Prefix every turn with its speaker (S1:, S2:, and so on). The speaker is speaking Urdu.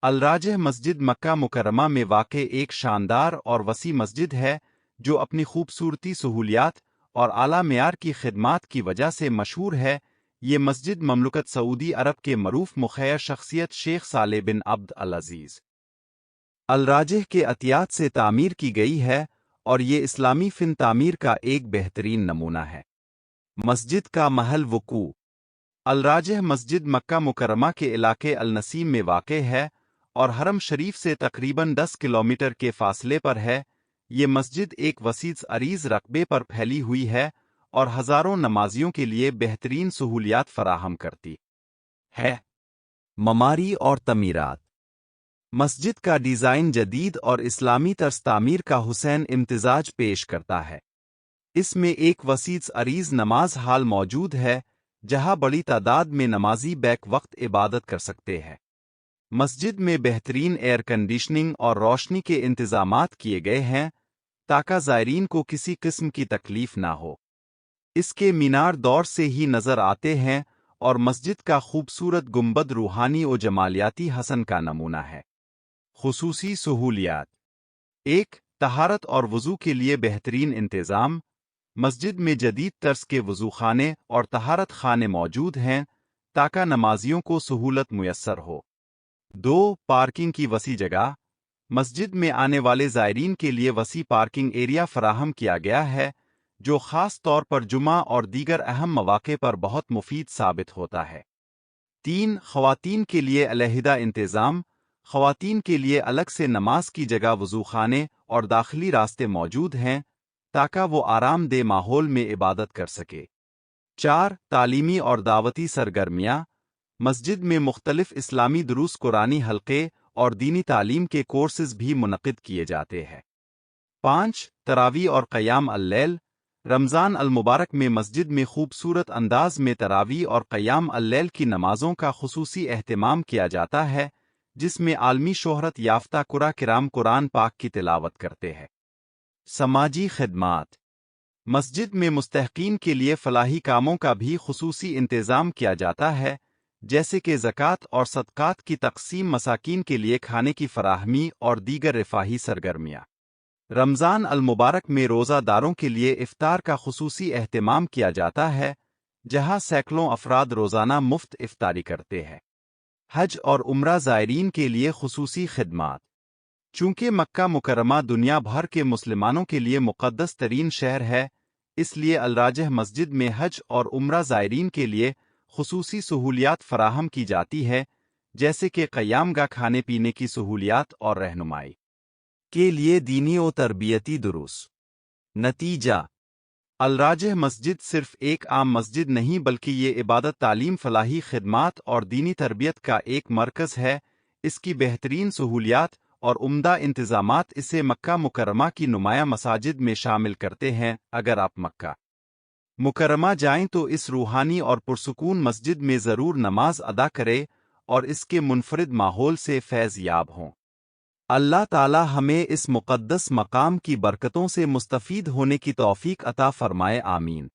S1: الراجح مسجد مکہ مکرمہ میں واقع ایک شاندار اور وسیع مسجد ہے جو اپنی خوبصورتی، سہولیات اور اعلیٰ معیار کی خدمات کی وجہ سے مشہور ہے۔ یہ مسجد مملکت سعودی عرب کے معروف مخیر شخصیت شیخ صالح بن عبد العزیز الراجح کے عطیات سے تعمیر کی گئی ہے اور یہ اسلامی فن تعمیر کا ایک بہترین نمونہ ہے۔ مسجد کا محل وقوع الراجح مسجد مکہ مکرمہ کے علاقے النسیم میں واقع ہے اور حرم شریف سے تقریباً 10 کلومیٹر کے فاصلے پر ہے۔ یہ مسجد ایک وسیع عریض رقبے پر پھیلی ہوئی ہے اور ہزاروں نمازیوں کے لیے بہترین سہولیات فراہم کرتی ہے۔ معماری اور تعمیرات مسجد کا ڈیزائن جدید اور اسلامی طرز تعمیر کا حسین امتزاج پیش کرتا ہے۔ اس میں ایک وسیع عریض نماز ہال موجود ہے جہاں بڑی تعداد میں نمازی بیک وقت عبادت کر سکتے ہیں۔ مسجد میں بہترین ایئر کنڈیشننگ اور روشنی کے انتظامات کیے گئے ہیں تاکہ زائرین کو کسی قسم کی تکلیف نہ ہو۔ اس کے مینار دور سے ہی نظر آتے ہیں اور مسجد کا خوبصورت گنبد روحانی و جمالیاتی حسن کا نمونہ ہے۔ خصوصی سہولیات ایک طہارت اور وضو کے لیے بہترین انتظام۔ مسجد میں جدید طرز کے وضو خانے اور طہارت خانے موجود ہیں تاکہ نمازیوں کو سہولت میسر ہو۔ دو پارکنگ کی وسیع جگہ مسجد میں آنے والے زائرین کے لیے وسیع پارکنگ ایریا فراہم کیا گیا ہے جو خاص طور پر جمعہ اور دیگر اہم مواقع پر بہت مفید ثابت ہوتا ہے۔ تین خواتین کے لیے علیحدہ انتظام۔ خواتین کے لیے الگ سے نماز کی جگہ وضو خانے اور داخلی راستے موجود ہیں تاکہ وہ آرام دہ ماحول میں عبادت کر سکے۔ چار تعلیمی اور دعوتی سرگرمیاں مسجد میں مختلف اسلامی دروس قرآنی حلقے اور دینی تعلیم کے کورسز بھی منعقد کیے جاتے ہیں۔ پانچ تراویح اور قیام اللیل رمضان المبارک میں مسجد میں خوبصورت انداز میں تراویح اور قیام اللیل کی نمازوں کا خصوصی اہتمام کیا جاتا ہے جس میں عالمی شہرت یافتہ قرآ کرام قرآن پاک کی تلاوت کرتے ہیں۔ سماجی خدمات مسجد میں مستحقین کے لیے فلاحی کاموں کا بھی خصوصی انتظام کیا جاتا ہے جیسے کہ زکوٰۃ اور صدقات کی تقسیم، مساکین کے لیے کھانے کی فراہمی اور دیگر رفاہی سرگرمیاں۔ رمضان المبارک میں روزہ داروں کے لیے افطار کا خصوصی اہتمام کیا جاتا ہے جہاں سینکڑوں افراد روزانہ مفت افطاری کرتے ہیں۔ حج اور عمرہ زائرین کے لیے خصوصی خدمات چونکہ مکہ مکرمہ دنیا بھر کے مسلمانوں کے لیے مقدس ترین شہر ہے، اس لیے الراجح مسجد میں حج اور عمرہ زائرین کے لیے خصوصی سہولیات فراہم کی جاتی ہے جیسے کہ قیام گاہ، کھانے پینے کی سہولیات اور رہنمائی کے لیے دینی و تربیتی دروس۔ نتیجہ الراجح مسجد صرف ایک عام مسجد نہیں بلکہ یہ عبادت، تعلیم، فلاحی خدمات اور دینی تربیت کا ایک مرکز ہے۔ اس کی بہترین سہولیات اور عمدہ انتظامات اسے مکہ مکرمہ کی نمایاں مساجد میں شامل کرتے ہیں۔ اگر آپ مکہ مکرمہ جائیں تو اس روحانی اور پرسکون مسجد میں ضرور نماز ادا کرے اور اس کے منفرد ماحول سے فیض یاب ہوں۔ اللہ تعالی ہمیں اس مقدس مقام کی برکتوں سے مستفید ہونے کی توفیق عطا فرمائے، آمین۔